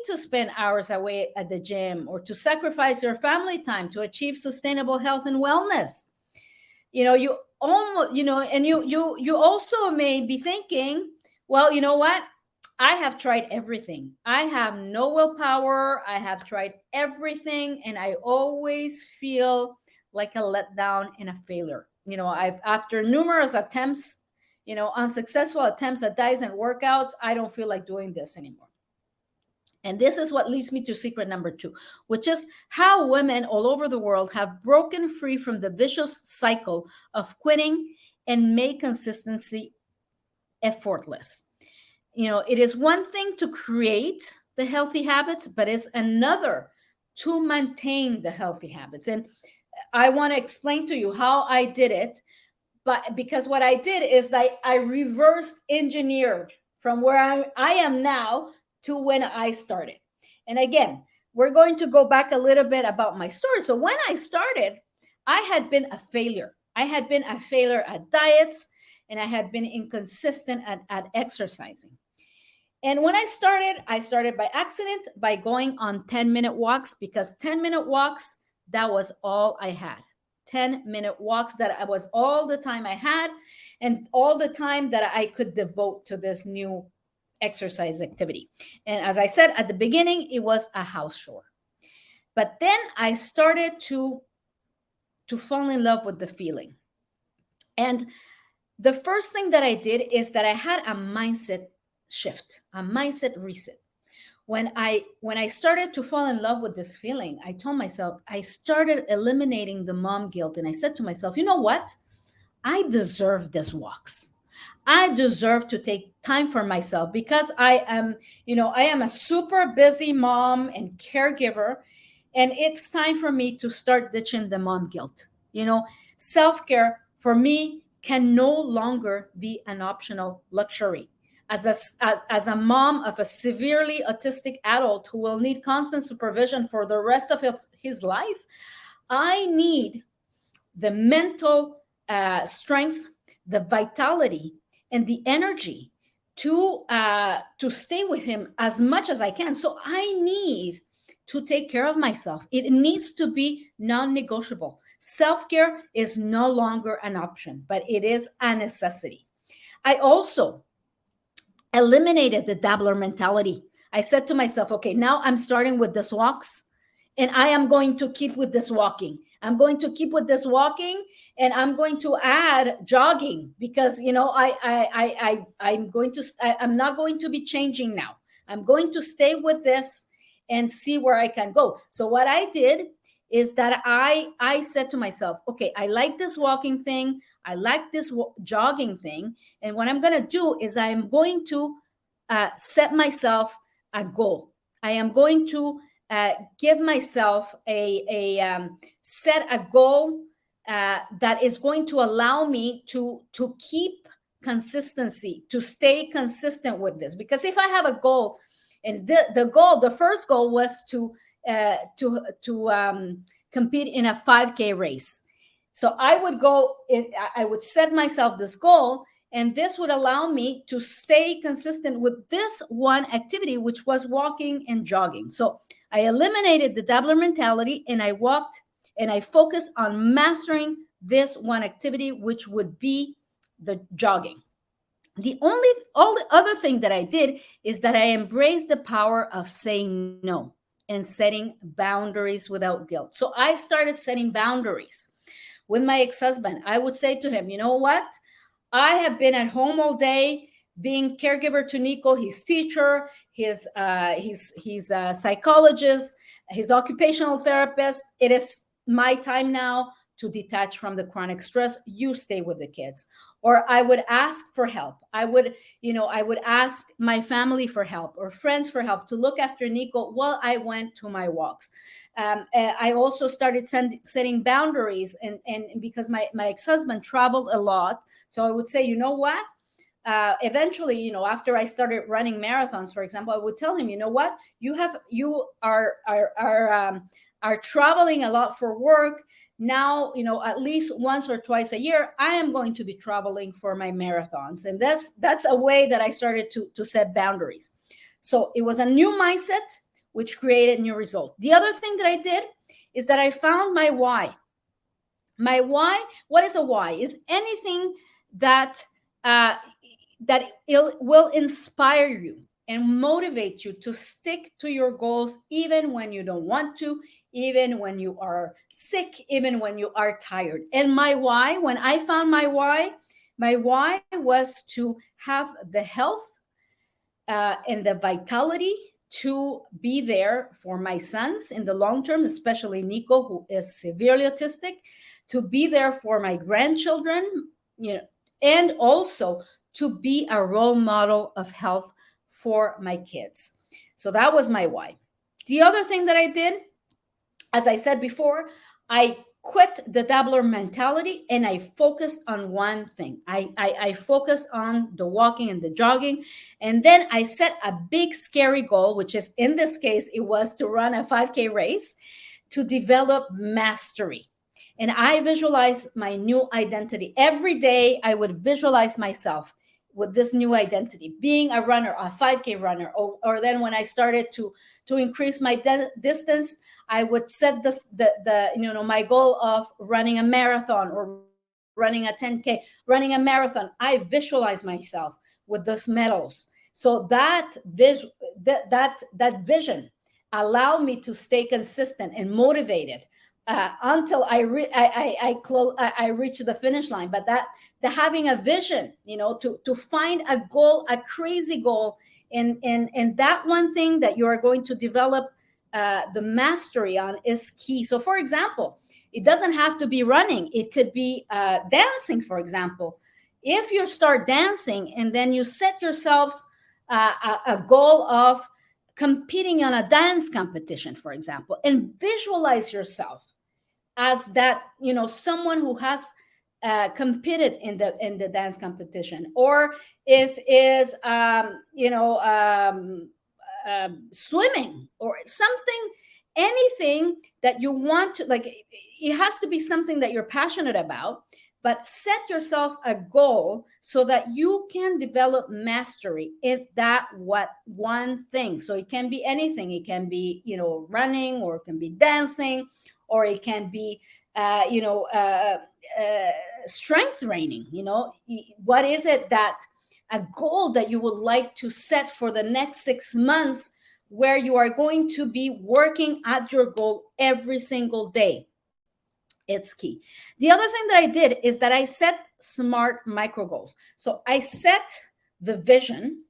to spend hours away at the gym or to sacrifice your family time to achieve sustainable health and wellness. You almost, and you also may be thinking, well, you know what? I have tried everything. I have no willpower. I have tried everything, and I always feel like a letdown and a failure. I've after numerous attempts, unsuccessful attempts at diets and workouts, I don't feel like doing this anymore. And this is what leads me to secret number 2, which is how women all over the world have broken free from the vicious cycle of quitting and make consistency effortless. It is one thing to create the healthy habits, but it's another to maintain the healthy habits. And I want to explain to you how I did it, but because what I did is I reverse engineered from where I am now to when I started. And again, we're going to go back a little bit about my story. So when I started, I had been a failure. I had been a failure at diets, and I had been inconsistent at exercising. And when I started by accident by going on 10-minute walks, because 10-minute walks, that was all I had. 10-minute walks, that was all the time I had, and all the time that I could devote to this new exercise activity. And as I said at the beginning, it was a house chore. But then I started to fall in love with the feeling. And the first thing that I did is that I had a mindset shift, a mindset reset. When I started to fall in love with this feeling, I told myself, I started eliminating the mom guilt. And I said to myself, you know what? I deserve these walks. I deserve to take time for myself because I am a super busy mom and caregiver. And it's time for me to start ditching the mom guilt. Self-care for me can no longer be an optional luxury. As a mom of a severely autistic adult who will need constant supervision for the rest of his life, I need the mental strength, the vitality, and the energy to stay with him as much as I can. So I need to take care of myself. It needs to be non-negotiable. Self-care is no longer an option, but it is a necessity. I also eliminated the dabbler mentality. I said to myself, okay, now I'm starting with this walks, and I am going to keep with this walking. I'm going to keep with this walking, and I'm going to add jogging because I'm not going to be changing now. I'm going to stay with this and see where I can go. So what I did is that I said to myself, okay, I like this walking thing. I like this jogging thing. And what I'm going to do is I am going to set myself a goal. I am going to give myself set a goal that is going to allow me to keep consistency, to stay consistent with this. Because if I have a goal, and the first goal was to compete in a 5K race. So I would set myself this goal, and this would allow me to stay consistent with this one activity, which was walking and jogging. So I eliminated the dabbler mentality, and I walked and I focused on mastering this one activity, which would be the jogging. All the other thing that I did is that I embraced the power of saying no and setting boundaries without guilt. So I started setting boundaries. With my ex-husband, I would say to him, you know what? I have been at home all day being caregiver to Nico, his teacher, his psychologist, his occupational therapist. It is my time now to detach from the chronic stress. You stay with the kids. Or I would ask for help. I would ask my family for help or friends for help to look after Nico while I went to my walks. I also started setting boundaries, and because my ex-husband traveled a lot, so I would say, you know what? Eventually, after I started running marathons, for example, I would tell him, you know what? You are traveling a lot for work. Now, at least once or twice a year, I am going to be traveling for my marathons. And that's a way that I started to set boundaries. So it was a new mindset which created new result. The other thing that I did is that I found my why. My why, what is a why? Is anything that that it will inspire you and motivate you to stick to your goals, even when you don't want to, even when you are sick, even when you are tired. And my why, when I found my why was to have the health and the vitality to be there for my sons in the long term, especially Nico, who is severely autistic, to be there for my grandchildren, and also to be a role model of health for my kids. So that was my why. The other thing that I did, as I said before, I quit the dabbler mentality and I focused on one thing. I focused on the walking and the jogging. And then I set a big, scary goal, which is, in this case, it was to run a 5K race, to develop mastery. And I visualized my new identity. Every day I would visualize myself with this new identity, being a runner, a 5K runner, or then when I started to increase my distance, I would set my goal of running a marathon or running a 10K, running a marathon. I visualize myself with those medals. So that vision allowed me to stay consistent and motivated until I reach the finish line. But the having a vision, to find a goal, a crazy goal, and that one thing that you are going to develop the mastery on is key. So, for example, it doesn't have to be running. It could be dancing, for example. If you start dancing and then you set yourselves a goal of competing on a dance competition, for example, and visualize yourself as that, someone who has competed in the dance competition, or if is swimming or something, anything that you want to, like, it has to be something that you're passionate about, but set yourself a goal so that you can develop mastery in that one thing. So it can be anything. It can be, running, or it can be dancing, or it can be, strength training. What is it that a goal that you would like to set for the next 6 months, where you are going to be working at your goal every single day? It's key. The other thing that I did is that I set smart micro goals. So I set the vision,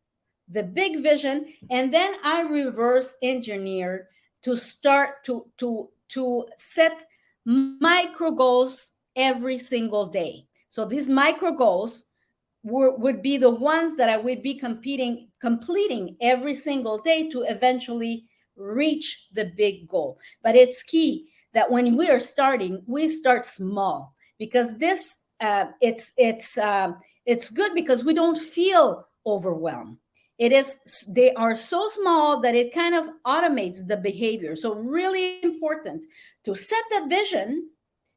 the big vision, and then I reverse engineered to start to set micro goals every single day. So these micro goals would be the ones that I would be completing every single day to eventually reach the big goal. But it's key that when we are starting, we start small, because this it's good because we don't feel overwhelmed. They are so small that it kind of automates the behavior. So really important to set the vision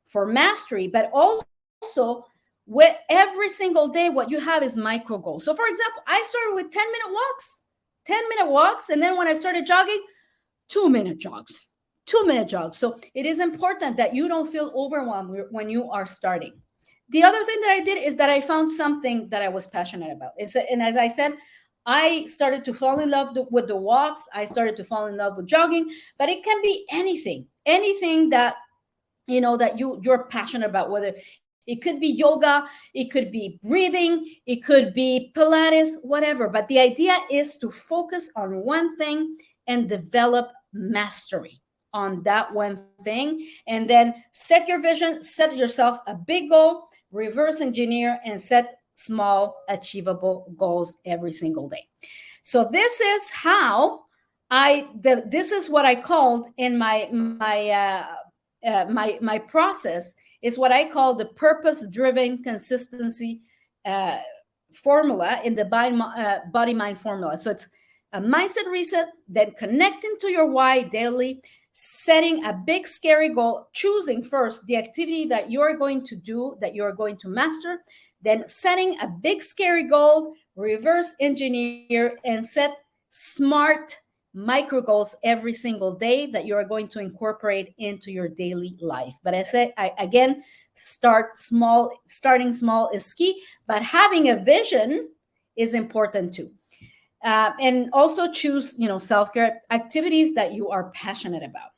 for mastery, but also with every single day, what you have is micro goals. So for example, I started with 10-minute walks. And then when I started jogging, 2-minute jogs. 2-minute jogs. So it is important that you don't feel overwhelmed when you are starting. The other thing that I did is that I found something that I was passionate about. And as I said, I started to fall in love with the walks. I started to fall in love with jogging, but it can be anything that, that you're passionate about, whether it could be yoga, it could be breathing, it could be Pilates, whatever. But the idea is to focus on one thing and develop mastery on that one thing. And then set your vision, set yourself a big goal, reverse engineer, and set small, achievable goals every single day. So this is how this is what I called in my process, is what I call the purpose-driven consistency formula in the body-mind formula. So it's a mindset reset, then connecting to your why daily, setting a big, scary goal, choosing first the activity that you're going to do, that you're going to master, then setting a big, scary goal, reverse engineer, and set smart micro goals every single day that you are going to incorporate into your daily life. But I say, again, start small. Starting small is key, but having a vision is important too. And also choose, self-care activities that you are passionate about.